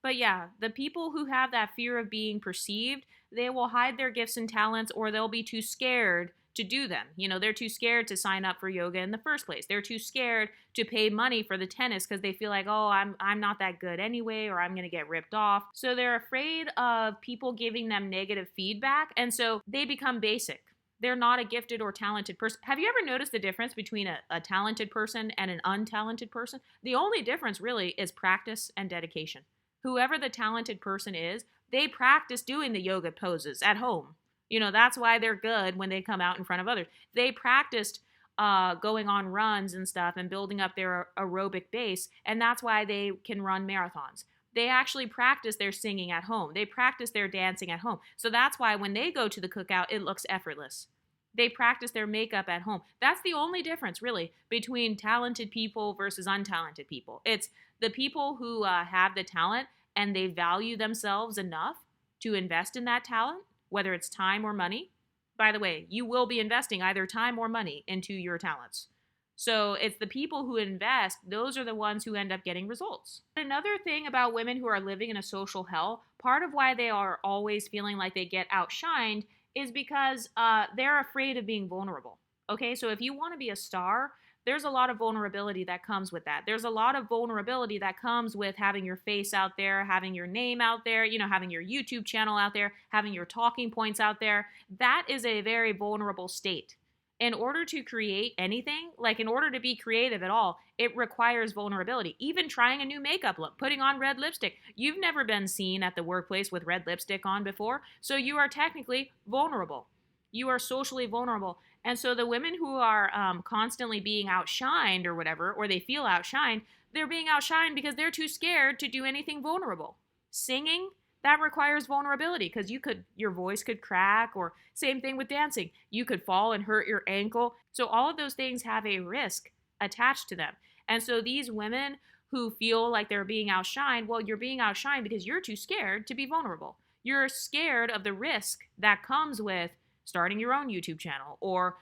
But yeah, the people who have that fear of being perceived, they will hide their gifts and talents or they'll be too scared to do them. They're too scared to sign up for yoga in the first place. They're too scared to pay money for the tennis because they feel oh, I'm not that good anyway, or I'm going to get ripped off. So they're afraid of people giving them negative feedback. And so they become basic. They're not a gifted or talented person. Have you ever noticed the difference between a talented person and an untalented person? The only difference really is practice and dedication. Whoever the talented person is, they practice doing the yoga poses at home. That's why they're good when they come out in front of others. They practiced going on runs and stuff and building up their aerobic base, and that's why they can run marathons. They actually practice their singing at home. They practice their dancing at home. So that's why when they go to the cookout, it looks effortless. They practice their makeup at home. That's the only difference, really, between talented people versus untalented people. It's the people who have the talent, and they value themselves enough to invest in that talent, whether it's time or money. By the way, you will be investing either time or money into your talents. So it's the people who invest, those are the ones who end up getting results. Another thing about women who are living in a social hell, part of why they are always feeling like they get outshined is because they're afraid of being vulnerable. Okay, so if you want to be a star, there's a lot of vulnerability that comes with that. There's a lot of vulnerability that comes with having your face out there, having your name out there, having your YouTube channel out there, having your talking points out there. That is a very vulnerable state. In order to create anything, like in order to be creative at all, it requires vulnerability. Even trying a new makeup look, putting on red lipstick. You've never been seen at the workplace with red lipstick on before, so you are technically vulnerable. You are socially vulnerable. And so the women who are constantly being outshined or whatever, or they feel outshined, they're being outshined because they're too scared to do anything vulnerable. Singing, that requires vulnerability because your voice could crack, or same thing with dancing. You could fall and hurt your ankle. So all of those things have a risk attached to them. And so these women who feel like they're being outshined, well, you're being outshined because you're too scared to be vulnerable. You're scared of the risk that comes with starting your own YouTube channel, or,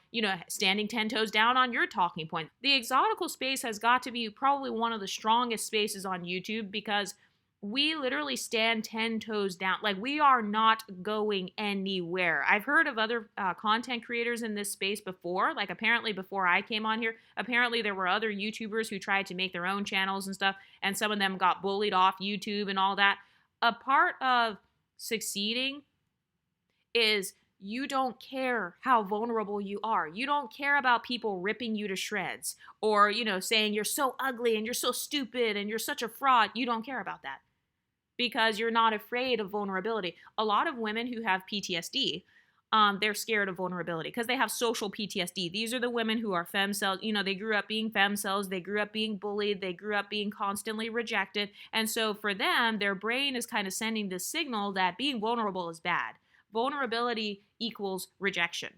standing 10 toes down on your talking point. The exotical space has got to be probably one of the strongest spaces on YouTube because we literally stand 10 toes down. Like, we are not going anywhere. I've heard of other content creators in this space before. Like, apparently before I came on here, apparently there were other YouTubers who tried to make their own channels and stuff, and some of them got bullied off YouTube and all that. A part of succeeding is you don't care how vulnerable you are. You don't care about people ripping you to shreds or, saying you're so ugly and you're so stupid and you're such a fraud. You don't care about that because you're not afraid of vulnerability. A lot of women who have PTSD, they're scared of vulnerability because they have social PTSD. These are the women who are femcells. They grew up being femcells. They grew up being bullied. They grew up being constantly rejected. And so for them, their brain is kind of sending this signal that being vulnerable is bad. Vulnerability equals rejection.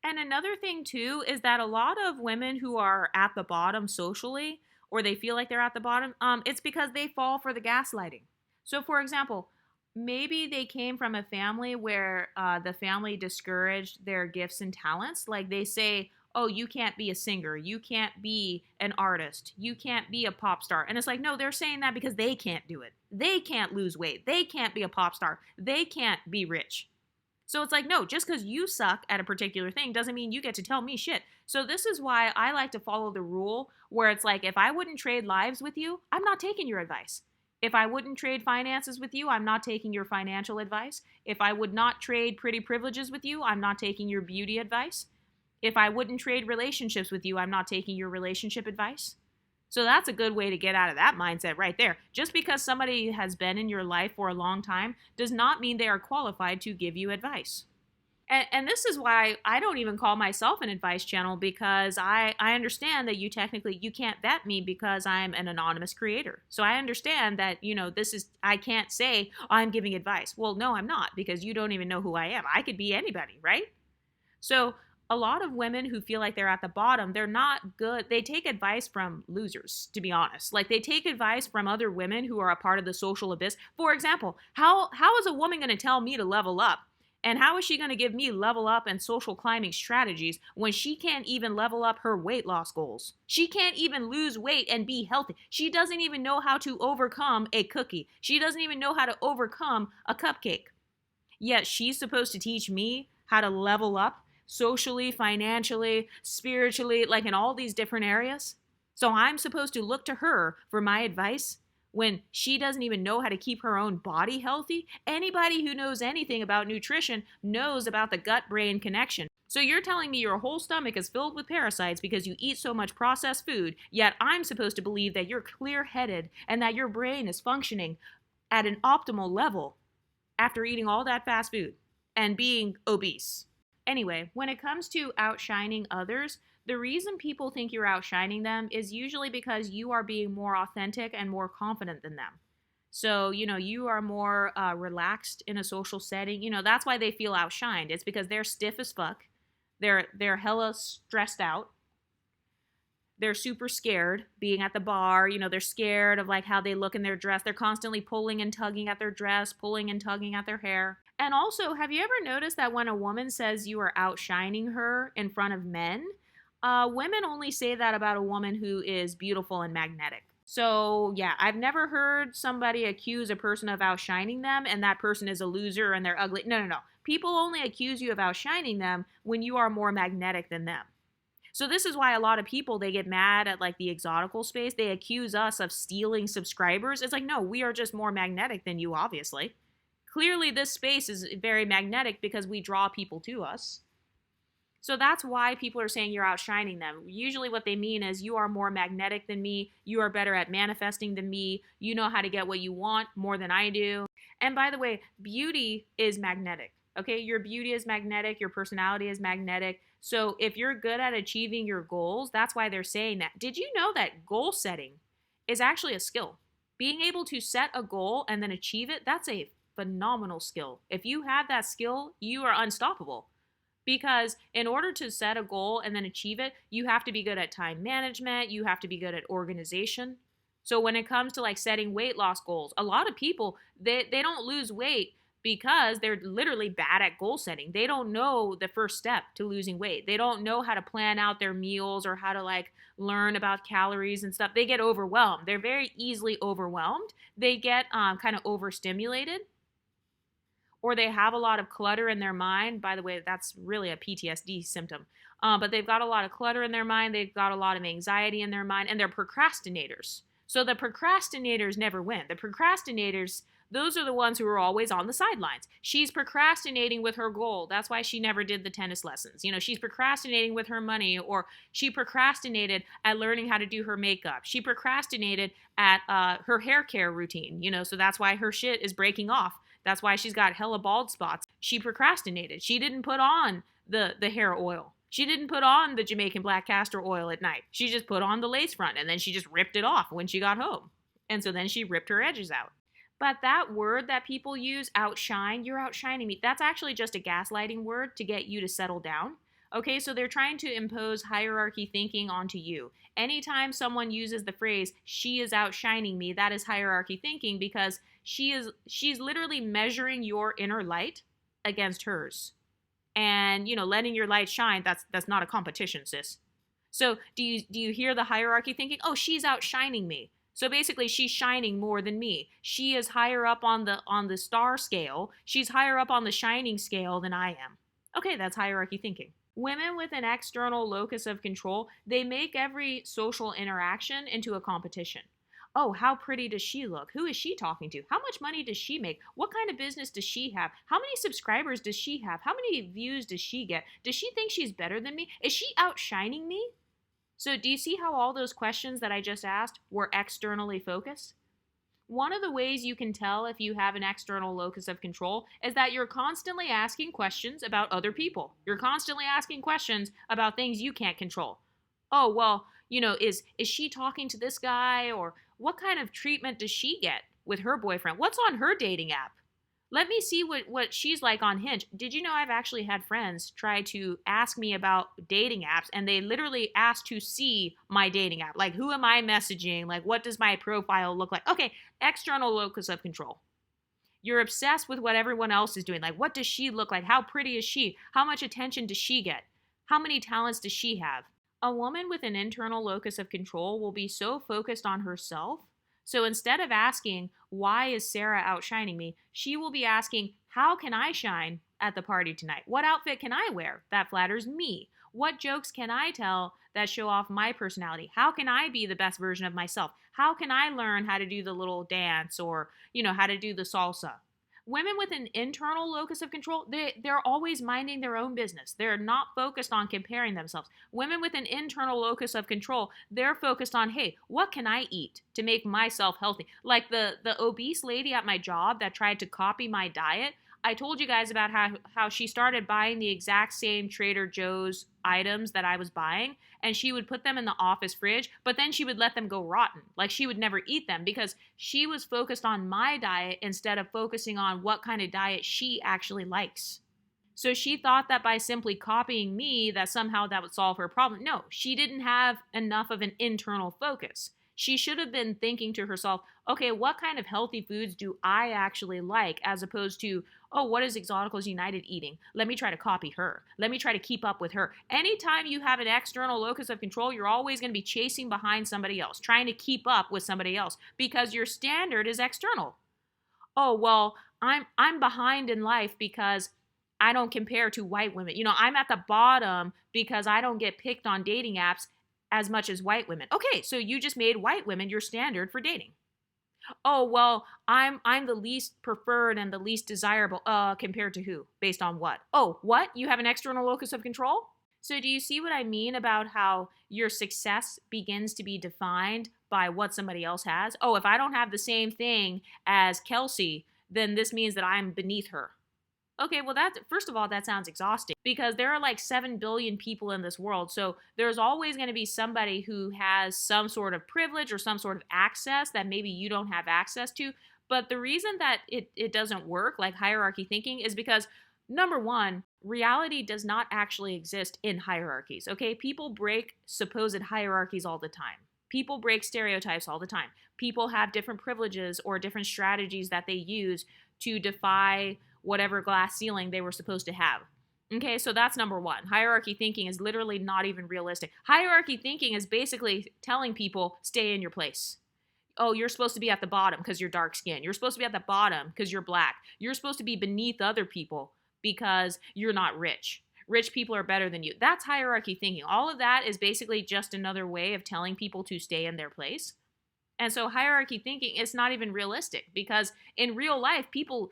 And another thing too is that a lot of women who are at the bottom socially, or they feel like they're at the bottom, it's because they fall for the gaslighting. So for example, maybe they came from a family where the family discouraged their gifts and talents. Like they say, oh, you can't be a singer, you can't be an artist, you can't be a pop star. And it's like, no, they're saying that because they can't do it. They can't lose weight. They can't be a pop star. They can't be rich. So it's like, no, just because you suck at a particular thing doesn't mean you get to tell me shit. So this is why I like to follow the rule where it's like, if I wouldn't trade lives with you, I'm not taking your advice. If I wouldn't trade finances with you, I'm not taking your financial advice. If I would not trade pretty privileges with you, I'm not taking your beauty advice. If I wouldn't trade relationships with you, I'm not taking your relationship advice. So that's a good way to get out of that mindset right there. Just because somebody has been in your life for a long time does not mean they are qualified to give you advice. And this is why I don't even call myself an advice channel, because I understand that you can't vet me because I'm an anonymous creator. So I understand that, I can't say, oh, I'm giving advice. Well, no, I'm not, because you don't even know who I am. I could be anybody, right? So a lot of women who feel like they're at the bottom, they're not good. They take advice from losers, to be honest. Like, they take advice from other women who are a part of the social abyss. For example, how is a woman going to tell me to level up? And how is she going to give me level up and social climbing strategies when she can't even level up her weight loss goals? She can't even lose weight and be healthy. She doesn't even know how to overcome a cookie. She doesn't even know how to overcome a cupcake. Yet she's supposed to teach me how to level up socially, financially, spiritually, like in all these different areas. So I'm supposed to look to her for my advice when she doesn't even know how to keep her own body healthy. Anybody who knows anything about nutrition knows about the gut-brain connection. So you're telling me your whole stomach is filled with parasites because you eat so much processed food, yet I'm supposed to believe that you're clear-headed and that your brain is functioning at an optimal level after eating all that fast food and being obese. Anyway, when it comes to outshining others, the reason people think you're outshining them is usually because you are being more authentic and more confident than them. So, you are more relaxed in a social setting. That's why they feel outshined. It's because they're stiff as fuck. They're hella stressed out. They're super scared being at the bar. They're scared of like how they look in their dress. They're constantly pulling and tugging at their dress, pulling and tugging at their hair. And also, have you ever noticed that when a woman says you are outshining her in front of men, women only say that about a woman who is beautiful and magnetic. So, yeah, I've never heard somebody accuse a person of outshining them and that person is a loser and they're ugly. No, no, no. People only accuse you of outshining them when you are more magnetic than them. So this is why a lot of people, they get mad at like the exotical space. They accuse us of stealing subscribers. It's like, no, we are just more magnetic than you, obviously. Clearly this space is very magnetic because we draw people to us. So that's why people are saying you're outshining them. Usually what they mean is you are more magnetic than me, you are better at manifesting than me, you know how to get what you want more than I do. And by the way, beauty is magnetic. Okay, your beauty is magnetic, your personality is magnetic. So if you're good at achieving your goals, that's why they're saying that. Did you know that goal setting is actually a skill? Being able to set a goal and then achieve it, that's a phenomenal skill. If you have that skill, you are unstoppable. Because in order to set a goal and then achieve it, you have to be good at time management, you have to be good at organization. So when it comes to like setting weight loss goals, a lot of people, they don't lose weight because they're literally bad at goal setting. They don't know the first step to losing weight. They don't know how to plan out their meals or how to like learn about calories and stuff. They get overwhelmed. They're very easily overwhelmed. They get kind of overstimulated, or they have a lot of clutter in their mind. By the way, that's really a PTSD symptom. But they've got a lot of clutter in their mind. They've got a lot of anxiety in their mind, and they're procrastinators. So the procrastinators never win. The procrastinators, those are the ones who are always on the sidelines. She's procrastinating with her goal. That's why she never did the tennis lessons. She's procrastinating with her money, or she procrastinated at learning how to do her makeup. She procrastinated at her hair care routine, so that's why her shit is breaking off. That's why she's got hella bald spots. She procrastinated. She didn't put on the hair oil. She didn't put on the Jamaican black castor oil at night. She just put on the lace front, and then she just ripped it off when she got home. And so then she ripped her edges out. But that word that people use, outshine, you're outshining me, that's actually just a gaslighting word to get you to settle down. Okay, so they're trying to impose hierarchy thinking onto you. Anytime someone uses the phrase, she is outshining me, that is hierarchy thinking, because she's literally measuring your inner light against hers. And, letting your light shine, that's not a competition, sis. So do you hear the hierarchy thinking? Oh, she's outshining me. So basically, she's shining more than me. She is higher up on the star scale. She's higher up on the shining scale than I am. Okay, that's hierarchy thinking. Women with an external locus of control, they make every social interaction into a competition. Oh, how pretty does she look? Who is she talking to? How much money does she make? What kind of business does she have? How many subscribers does she have? How many views does she get? Does she think she's better than me? Is she outshining me? So do you see how all those questions that I just asked were externally focused? One of the ways you can tell if you have an external locus of control is that you're constantly asking questions about other people. You're constantly asking questions about things you can't control. Oh, well, is she talking to this guy? Or what kind of treatment does she get with her boyfriend? What's on her dating app? Let me see what she's like on Hinge. Did you know I've actually had friends try to ask me about dating apps, and they literally asked to see my dating app. Like, who am I messaging? Like, what does my profile look like? Okay, external locus of control. You're obsessed with what everyone else is doing. Like, what does she look like? How pretty is she? How much attention does she get? How many talents does she have? A woman with an internal locus of control will be so focused on herself. So instead of asking, why is Sarah outshining me? She will be asking, how can I shine at the party tonight? What outfit can I wear that flatters me? What jokes can I tell that show off my personality? How can I be the best version of myself? How can I learn how to do the little dance, or, how to do the salsa? Women with an internal locus of control, they're always minding their own business. They're not focused on comparing themselves. Women with an internal locus of control, they're focused on, hey, what can I eat to make myself healthy? Like the obese lady at my job that tried to copy my diet. I told you guys about how she started buying the exact same Trader Joe's items that I was buying, and she would put them in the office fridge, but then she would let them go rotten. Like, she would never eat them because she was focused on my diet instead of focusing on what kind of diet she actually likes. So she thought that by simply copying me, that somehow that would solve her problem. No, she didn't have enough of an internal focus. She should have been thinking to herself, okay, what kind of healthy foods do I actually like, as opposed to, oh, what is Exoticals United eating? Let me try to copy her. Let me try to keep up with her. Anytime you have an external locus of control, you're always going to be chasing behind somebody else, trying to keep up with somebody else, because your standard is external. Oh, well, I'm behind in life because I don't compare to white women. I'm at the bottom because I don't get picked on dating apps as much as white women. Okay, so you just made white women your standard for dating. Oh, well, I'm the least preferred and the least desirable. Compared to who? Based on what? Oh, what? You have an external locus of control? So do you see what I mean about how your success begins to be defined by what somebody else has? Oh, if I don't have the same thing as Kelsey, then this means that I'm beneath her. Okay, well, that first of all, that sounds exhausting, because there are like 7 billion people in this world. So there's always going to be somebody who has some sort of privilege or some sort of access that maybe you don't have access to. But the reason that it doesn't work, like hierarchy thinking, is because number one, reality does not actually exist in hierarchies. Okay, people break supposed hierarchies all the time. People break stereotypes all the time. People have different privileges or different strategies that they use to defy whatever glass ceiling they were supposed to have. Okay, so that's number one. Hierarchy thinking is literally not even realistic. Hierarchy thinking is basically telling people, stay in your place. Oh, you're supposed to be at the bottom because you're dark skinned. You're supposed to be at the bottom because you're black. You're supposed to be beneath other people because you're not rich. Rich people are better than you. That's hierarchy thinking. All of that is basically just another way of telling people to stay in their place. And so hierarchy thinking is not even realistic, because in real life, people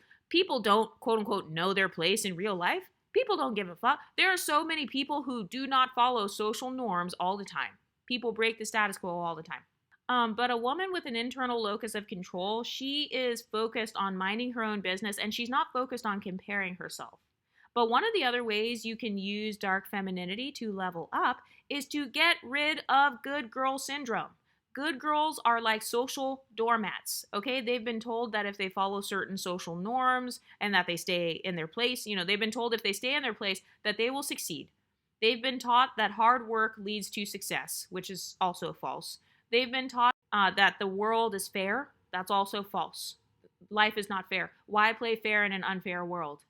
don't quote unquote know their place in real life. People don't give a fuck. There are so many people who do not follow social norms all the time. People break the status quo all the time. But a woman with an internal locus of control, she is focused on minding her own business, and she's not focused on comparing herself. But one of the other ways you can use dark femininity to level up is to get rid of good girl syndrome. Good girls are like social doormats, okay? They've been told that if they follow certain social norms and that they stay in their place, they've been told if they stay in their place that they will succeed. They've been taught that hard work leads to success, which is also false. They've been taught that the world is fair. That's also false. Life is not fair. Why play fair in an unfair world?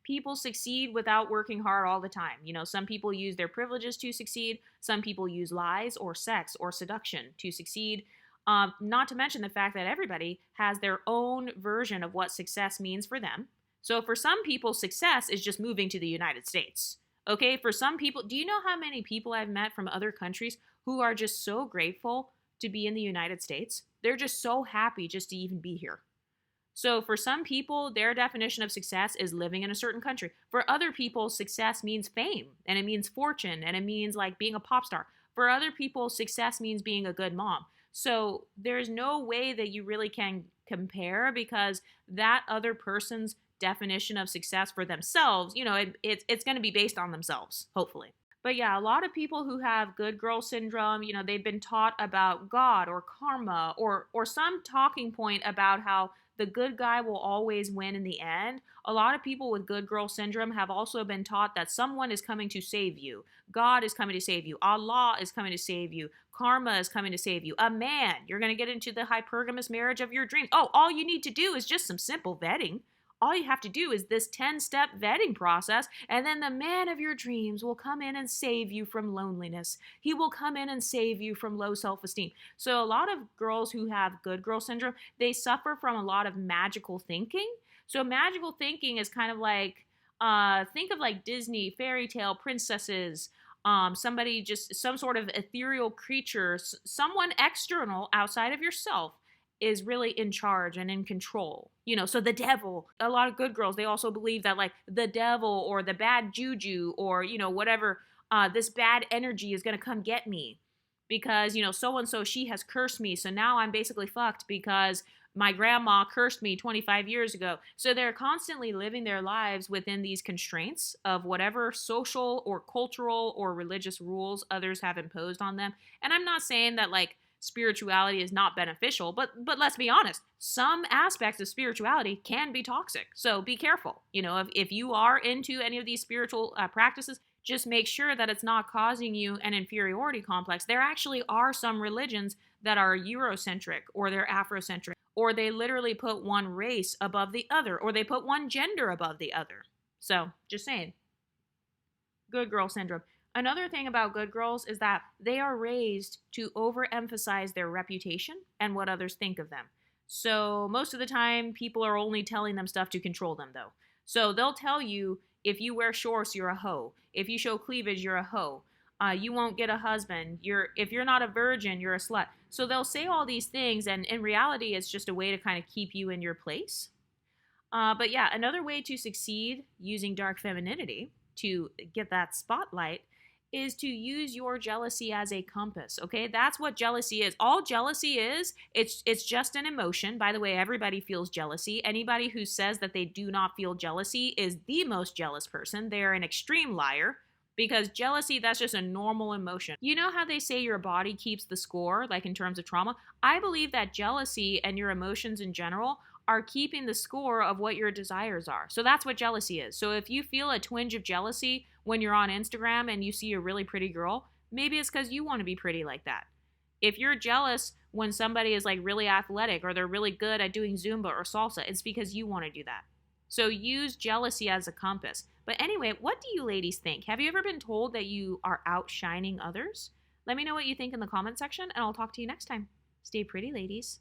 People succeed without working hard all the time. Some people use their privileges to succeed. Some people use lies or sex or seduction to succeed. Not to mention the fact that everybody has their own version of what success means for them. So for some people, success is just moving to the United States. Okay, for some people, do you know how many people I've met from other countries who are just so grateful to be in the United States? They're just so happy just to even be here. So for some people, their definition of success is living in a certain country. For other people, success means fame, and it means fortune, and it means like being a pop star. For other people, success means being a good mom. So there's no way that you really can compare, because that other person's definition of success for themselves, it's going to be based on themselves, hopefully. But yeah, a lot of people who have good girl syndrome, they've been taught about God or karma or some talking point about how the good guy will always win in the end. A lot of people with good girl syndrome have also been taught that someone is coming to save you. God is coming to save you. Allah is coming to save you. Karma is coming to save you. A man, you're going to get into the hypergamous marriage of your dreams. Oh, all you need to do is just some simple vetting. All you have to do is this 10-step vetting process, and then the man of your dreams will come in and save you from loneliness. He will come in and save you from low self-esteem. So a lot of girls who have good girl syndrome, they suffer from a lot of magical thinking. So magical thinking is kind of like, think of like Disney fairy tale princesses, somebody, just some sort of ethereal creature, someone external outside of yourself is really in charge and in control. So the devil, a lot of good girls, they also believe that like the devil or the bad juju or, whatever, this bad energy is going to come get me because, so-and-so, she has cursed me. So now I'm basically fucked because my grandma cursed me 25 years ago. So they're constantly living their lives within these constraints of whatever social or cultural or religious rules others have imposed on them. And I'm not saying that like spirituality is not beneficial, but let's be honest, some aspects of spirituality can be toxic. So be careful. If you are into any of these spiritual practices, just make sure that it's not causing you an inferiority complex. There actually are some religions that are Eurocentric, or they're Afrocentric, or they literally put one race above the other, or they put one gender above the other. So just saying. Good girl syndrome. Another thing about good girls is that they are raised to overemphasize their reputation and what others think of them. So most of the time, people are only telling them stuff to control them, though. So they'll tell you, if you wear shorts, you're a hoe. If you show cleavage, you're a hoe. You won't get a husband. If you're not a virgin, you're a slut. So they'll say all these things, and in reality, it's just a way to kind of keep you in your place. But yeah, another way to succeed using dark femininity to get that spotlight is to use your jealousy as a compass. Okay, that's what jealousy is. All jealousy is, it's just an emotion. By the way, everybody feels jealousy. Anybody who says that they do not feel jealousy is the most jealous person. They're an extreme liar, because jealousy, that's just a normal emotion. You know how they say your body keeps the score, like in terms of trauma? I believe that jealousy and your emotions in general are keeping the score of what your desires are. So that's what jealousy is. So if you feel a twinge of jealousy when you're on Instagram and you see a really pretty girl, maybe it's because you want to be pretty like that. If you're jealous when somebody is like really athletic, or they're really good at doing Zumba or salsa, it's because you want to do that. So use jealousy as a compass. But anyway, what do you ladies think? Have you ever been told that you are outshining others? Let me know what you think in the comment section, and I'll talk to you next time. Stay pretty, ladies.